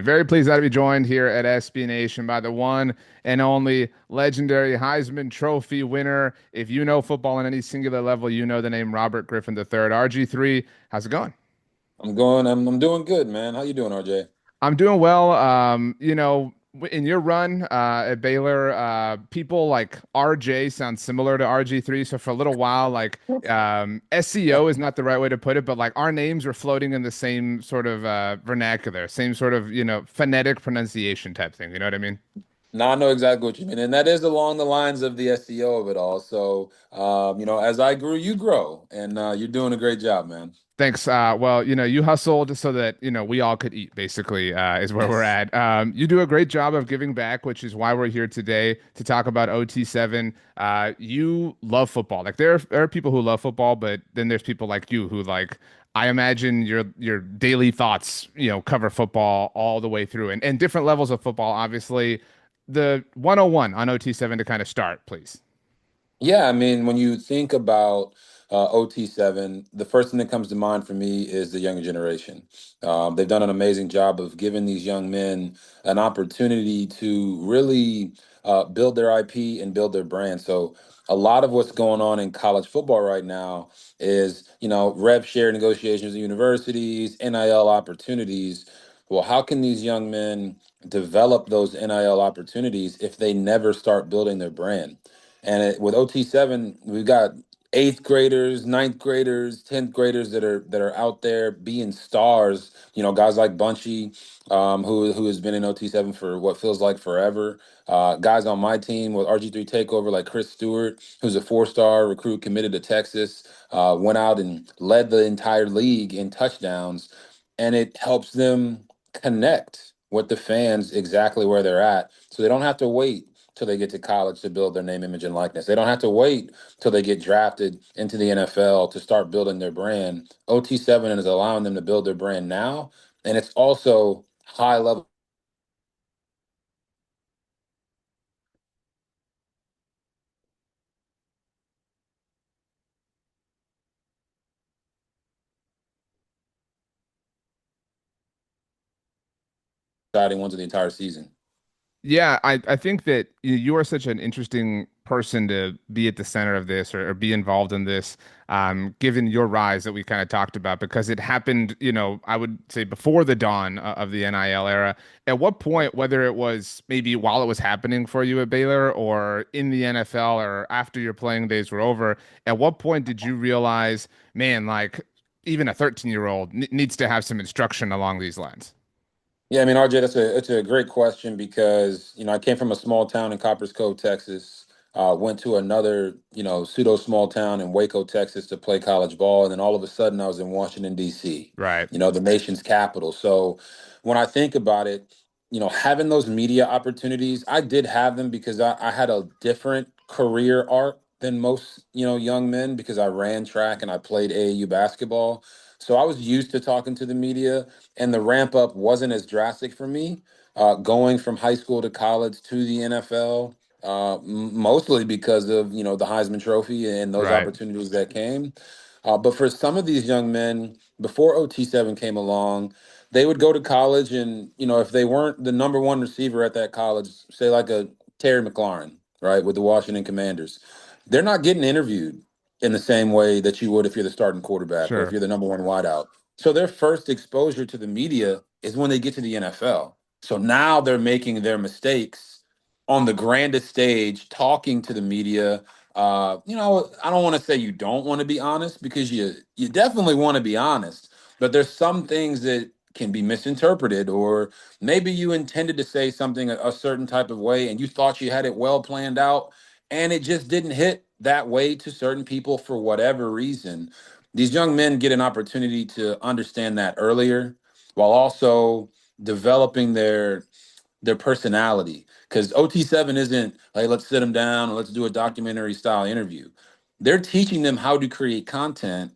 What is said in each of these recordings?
Very pleased to be joined here at SB Nation by the one and only legendary Heisman Trophy winner. If you know football on any singular level, you know the name Robert Griffin III. RG3, how's it going? I'm doing good, man. How you doing, RJ? I'm doing well. In your run at Baylor, people like RJ sound similar to RG3. So for a little while, SEO is not the right way to put it, but like our names are floating in the same sort of vernacular, same sort of, phonetic pronunciation type thing. You know what I mean? Now I know exactly what you mean, and that is along the lines of the SEO of it all. So, as I grew, you grow, and you're doing a great job, man. Thanks. Well, you hustled so that, we all could eat, basically, is where we're Yes. at. You do a great job of giving back, which is why we're here today to talk about OT7. You love football. Like there are people who love football, but then there's people like you who like, I imagine your daily thoughts, cover football all the way through and different levels of football, obviously. The 101 on OT7 to kind of start, please. Yeah, I mean, when you think about OT7, the first thing that comes to mind for me is the younger generation. They've done an amazing job of giving these young men an opportunity to really build their IP and build their brand. So, a lot of what's going on in college football right now is, rev share negotiations at universities, NIL opportunities. Well, how can these young men develop those NIL opportunities if they never start building their brand? With OT7, we've got eighth graders, ninth graders, 10th graders that are out there being stars. Guys like Bunchy, who has been in OT7 for what feels like forever. Guys on my team with RG3 takeover like Chris Stewart, who's a four-star recruit committed to Texas, went out and led the entire league in touchdowns, and it helps them connect with the fans exactly where they're at, so they don't have to wait till they get to college to build their name, image, and likeness. They don't have to wait till they get drafted into the NFL to start building their brand. OT7 is allowing them to build their brand now, and it's also high level exciting ones of the entire season. Yeah, I think that you are such an interesting person to be at the center of this or be involved in this, given your rise that we kind of talked about, because it happened, I would say before the dawn of the NIL era. At what point, whether it was maybe while it was happening for you at Baylor or in the NFL or after your playing days were over, at what point did you realize, man, like even a 13-year-old needs to have some instruction along these lines? Yeah, I mean, RJ, that's a great question because I came from a small town in Coppers Cove, Texas. Went to another pseudo small town in Waco, Texas, to play college ball, and then all of a sudden I was in Washington D.C. Right, The nation's capital. So when I think about it, having those media opportunities, I did have them because I had a different career arc than most young men because I ran track and I played AAU basketball. So I was used to talking to the media, and the ramp up wasn't as drastic for me going from high school to college to the NFL, mostly because of the Heisman Trophy and those right. opportunities that came. But for some of these young men, before OT7 came along, they would go to college, and if they weren't the number one receiver at that college, say like a Terry McLaurin, right, with the Washington Commanders, they're not getting interviewed in the same way that you would if you're the starting quarterback or if Sure. you're the number one wideout. So their first exposure to the media is when they get to the NFL. So now they're making their mistakes on the grandest stage, talking to the media. I don't want to say you don't want to be honest because you definitely want to be honest, but there's some things that can be misinterpreted, or maybe you intended to say something a certain type of way and you thought you had it well planned out, and it just didn't hit that way to certain people for whatever reason. These young men get an opportunity to understand that earlier while also developing their personality, because OT7 isn't like let's sit them down and let's do a documentary style interview. They're teaching them how to create content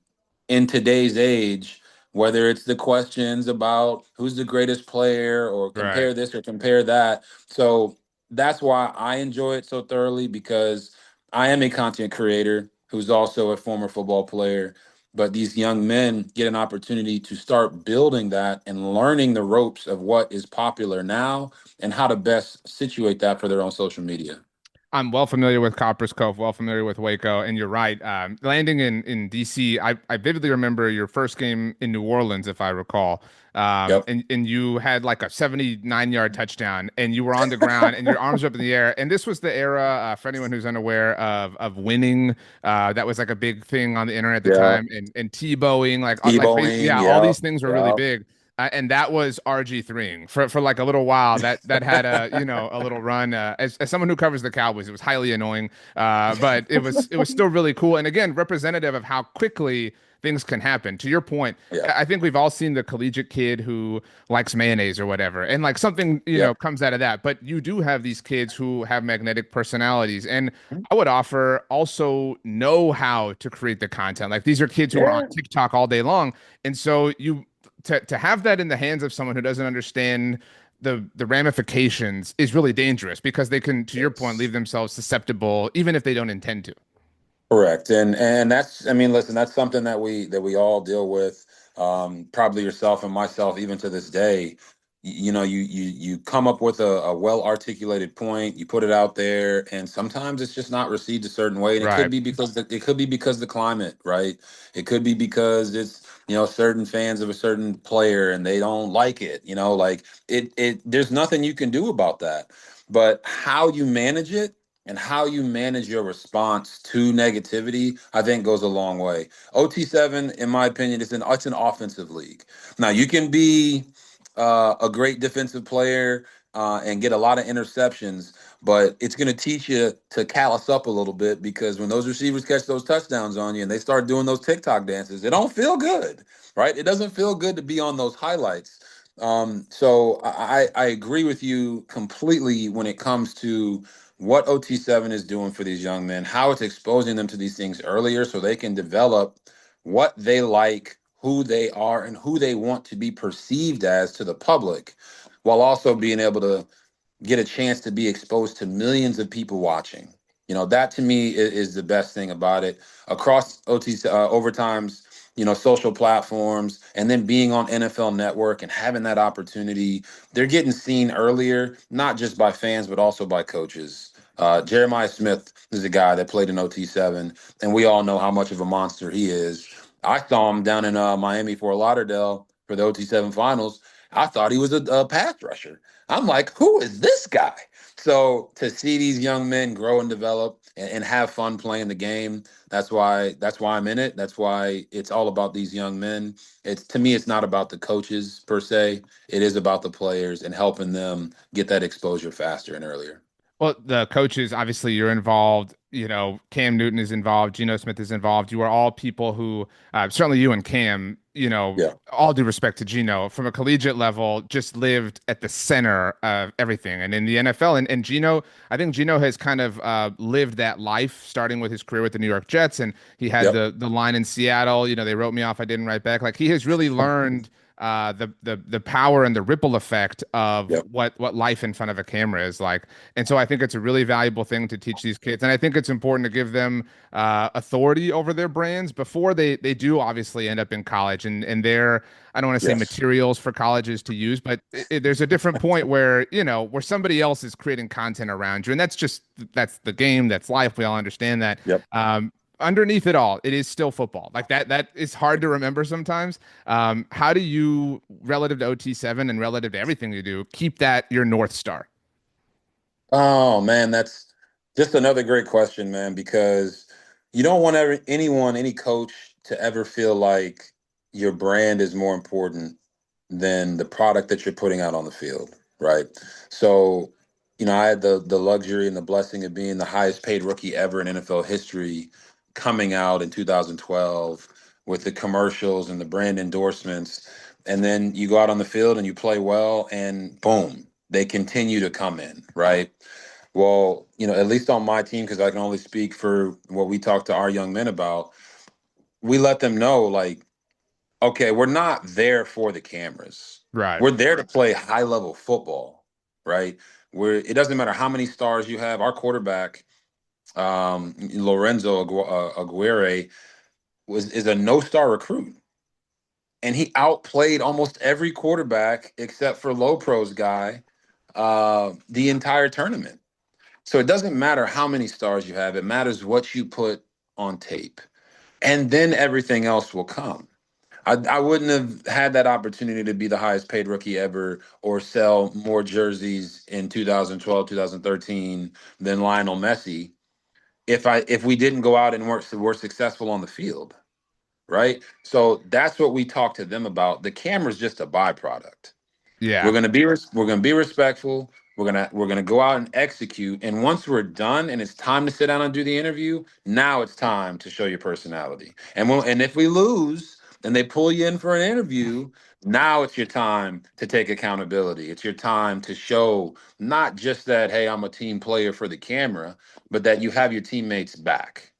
in today's age, whether it's the questions about who's the greatest player or Right. compare this or compare that. So that's why I enjoy it so thoroughly, because I am a content creator who's also a former football player. but these young men get an opportunity to start building that and learning the ropes of what is popular now and how to best situate that for their own social media. I'm well familiar with Copper's Cove, well familiar with Waco, and you're right. Landing in DC, I vividly remember your first game in New Orleans, if I recall. Yep. And you had like a 79-yard touchdown, and you were on the ground, and your arms were up in the air. And this was the era, for anyone who's unaware of winning, that was like a big thing on the internet at the Yeah. time, and Tebowing, Tebowing. yeah, all Yeah. these things were really Yeah. big. And that was RG3 for like a little while. That had a a little run. As someone who covers the Cowboys, it was highly annoying, but it was still really cool. And again, representative of how quickly things can happen. To your point, Yeah. I think we've all seen the collegiate kid who likes mayonnaise or whatever, and like something Yep. comes out of that. But you do have these kids who have magnetic personalities, and I would offer also know how to create the content. Like these are kids who are on Yeah. TikTok all day long, and so you to have that in the hands of someone who doesn't understand the ramifications is really dangerous because they can, to your point, Yes. leave themselves susceptible even if they don't intend to. Correct. And that's, I mean, listen, that's something that we all deal with. Probably yourself and myself, even to this day. You know, you come up with a well articulated point, you put it out there, and sometimes it's just not received a certain way. And it could Right. be because it could be because the climate, right? It could be because it's, certain fans of a certain player and they don't like it, like there's nothing you can do about that. But how you manage it and how you manage your response to negativity, I think goes a long way. OT7, in my opinion, it's an offensive league. Now you can be a great defensive player and get a lot of interceptions, but it's going to teach you to callous up a little bit because when those receivers catch those touchdowns on you and they start doing those TikTok dances, it don't feel good, right? It doesn't feel good to be on those highlights. So I agree with you completely when it comes to what OT7 is doing for these young men, how it's exposing them to these things earlier so they can develop what they like, who they are, and who they want to be perceived as to the public, while also being able to get a chance to be exposed to millions of people watching. That to me is the best thing about it. Across OT overtimes, social platforms, and then being on NFL Network and having that opportunity, they're getting seen earlier, not just by fans, but also by coaches. Jeremiah Smith is a guy that played in OT7, and we all know how much of a monster he is. I saw him down in Miami, Fort Lauderdale for the OT7 finals. I thought he was a pass rusher. I'm like, who is this guy? So to see these young men grow and develop and have fun playing the game, that's why I'm in it. That's why it's all about these young men. It's to me, it's not about the coaches per se. It is about the players and helping them get that exposure faster and earlier. Well, the coaches, obviously, you're involved. Cam Newton is involved. Geno Smith is involved. You are all people who, certainly you and Cam, Yeah. all due respect to Geno, from a collegiate level, just lived at the center of everything. And in the NFL, and Geno, I think Geno has kind of lived that life, starting with his career with the New York Jets. And he had Yep. the line in Seattle, they wrote me off, I didn't write back. Like he has really learned the power and the ripple effect of Yep. what life in front of a camera is like. And so I think it's a really valuable thing to teach these kids. And I think it's important to give them authority over their brands before they do obviously end up in college and they're, I don't want to say Yes. materials for colleges to use, but there's a different point where, where somebody else is creating content around you. And that's the game, that's life. We all understand that. Yep. Underneath it all, it is still football. Like that is hard to remember sometimes. How do you, relative to OT7 and relative to everything you do, keep that your North Star? Oh man, that's just another great question, man, because you don't want any coach to ever feel like your brand is more important than the product that you're putting out on the field, right? So, I had the luxury and the blessing of being the highest paid rookie ever in NFL history coming out in 2012 with the commercials and the brand endorsements. And then you go out on the field and you play well and boom, they continue to come in, right? Well, at least on my team, because I can only speak for what we talk to our young men about, we let them know, like, okay, we're not there for the cameras. Right. We're there to play high level football, right? It doesn't matter how many stars you have. Our quarterback, Lorenzo Aguirre, is a no-star recruit, and he outplayed almost every quarterback except for low pros guy the entire tournament. So it doesn't matter how many stars you have; it matters what you put on tape, and then everything else will come. I wouldn't have had that opportunity to be the highest paid rookie ever or sell more jerseys in 2012, 2013 than Lionel Messi if we didn't go out and were successful on the field, right? So that's what we talk to them about. The camera's just a byproduct. Yeah. We're gonna be respectful. We're gonna go out and execute. And once we're done and it's time to sit down and do the interview, now it's time to show your personality. And if we lose and they pull you in for an interview, now it's your time to take accountability. It's your time to show not just that, hey, I'm a team player for the camera, but that you have your teammates back.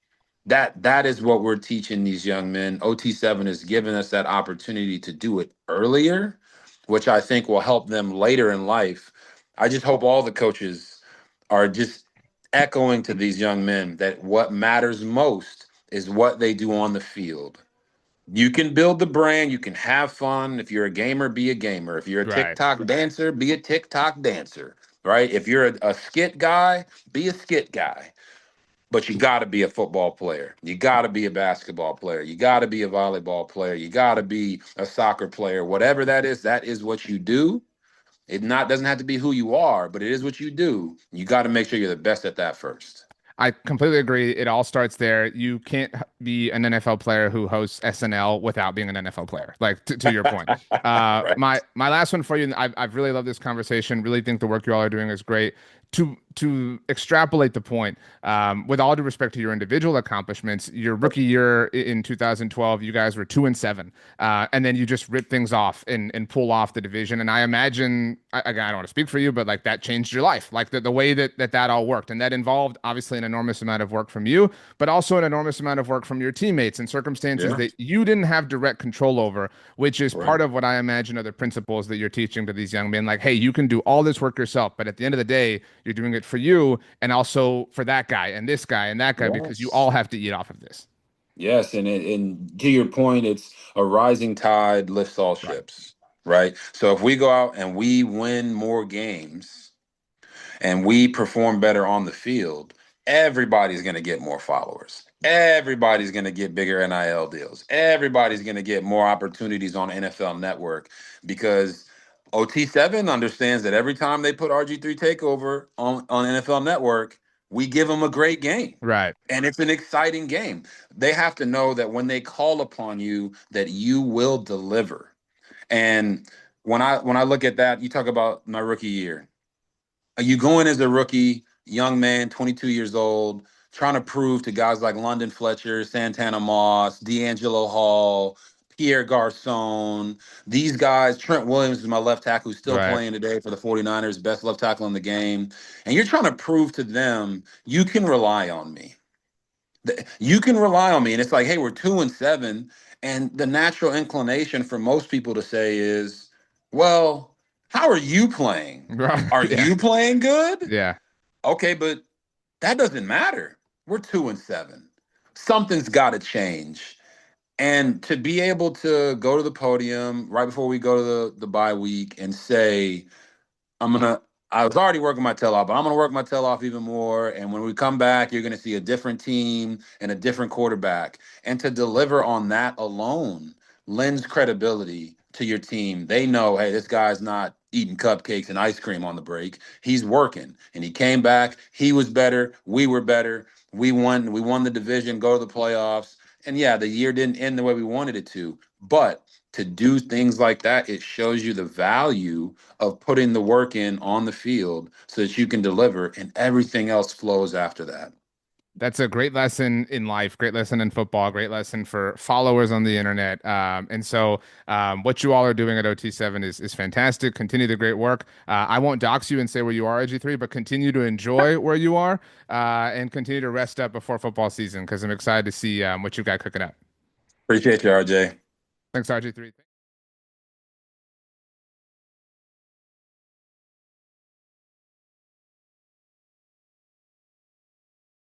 That is what we're teaching these young men. OT7 has given us that opportunity to do it earlier, which I think will help them later in life. I just hope all the coaches are just echoing to these young men that what matters most is what they do on the field. You can build the brand, you can have fun. If you're a gamer, be a gamer. If you're a Right. TikTok dancer, be a TikTok dancer, right? If you're a skit guy, be a skit guy. But you got to be a football player. You got to be a basketball player. You got to be a volleyball player. You got to be a soccer player. Whatever that is what you do. It not doesn't have to be who you are, but it is what you do. You got to make sure you're the best at that first. I completely agree. It all starts there. You can't be an NFL player who hosts SNL without being an NFL player. Like to your point. Right. My last one for you, and I've really loved this conversation. Really think the work you all are doing is great. To extrapolate the point, with all due respect to your individual accomplishments, your rookie year in 2012, you guys were 2-7, and then you just rip things off and pull off the division. And I imagine, again, I don't want to speak for you, but like that changed your life, like the way that all worked, and that involved obviously an enormous amount of work from you, but also an enormous amount of work from your teammates in circumstances Yeah. that you didn't have direct control over, which is Right. part of what I imagine are the principles that you're teaching to these young men. Like, hey, you can do all this work yourself, but at the end of the day, you're doing it for you and also for that guy and this guy and that guy because you Yes. all have to eat off of this. Yes, and to your point, it's a rising tide lifts all Right. ships, right? So if we go out and we win more games and we perform better on the field, everybody's going to get more followers. Everybody's going to get bigger NIL deals. Everybody's going to get more opportunities on NFL Network because OT7 understands that every time they put RG3 Takeover on NFL Network, we give them a great game. Right. And it's an exciting game. They have to know that when they call upon you, that you will deliver. And when I look at that, you talk about my rookie year. You go in as a rookie, young man, 22 years old, trying to prove to guys like London Fletcher, Santana Moss, D'Angelo Hall, Pierre Garcon, these guys, Trent Williams is my left tackle who's still Right. playing today for the 49ers, best left tackle in the game. And you're trying to prove to them, you can rely on me. You can rely on me. And it's like, hey, we're 2-7. And the natural inclination for most people to say is, well, how are you playing? Right. Are Yeah. you playing good? Yeah. Okay, but that doesn't matter. We're 2-7. Something's got to change. And to be able to go to the podium right before we go to the bye week and say, I'm gonna. I was already working my tail off, but I'm gonna work my tail off even more. And when we come back, you're gonna see a different team and a different quarterback. And to deliver on that alone lends credibility to your team. They know, hey, this guy's not eating cupcakes and ice cream on the break. He's working. And he came back. He was better. We were better. We won. We won the division. Go to the playoffs. And yeah, the year didn't end the way we wanted it to, but to do things like that, it shows you the value of putting the work in on the field so that you can deliver and everything else flows after that. That's a great lesson in life, great lesson in football, great lesson for followers on the internet. What you all are doing at OT7 is fantastic. Continue the great work. I won't dox you and say where you are, RG3, but continue to enjoy where you are and continue to rest up before football season because I'm excited to see what you've got cooking up. Appreciate you, RJ. Thanks, RG3.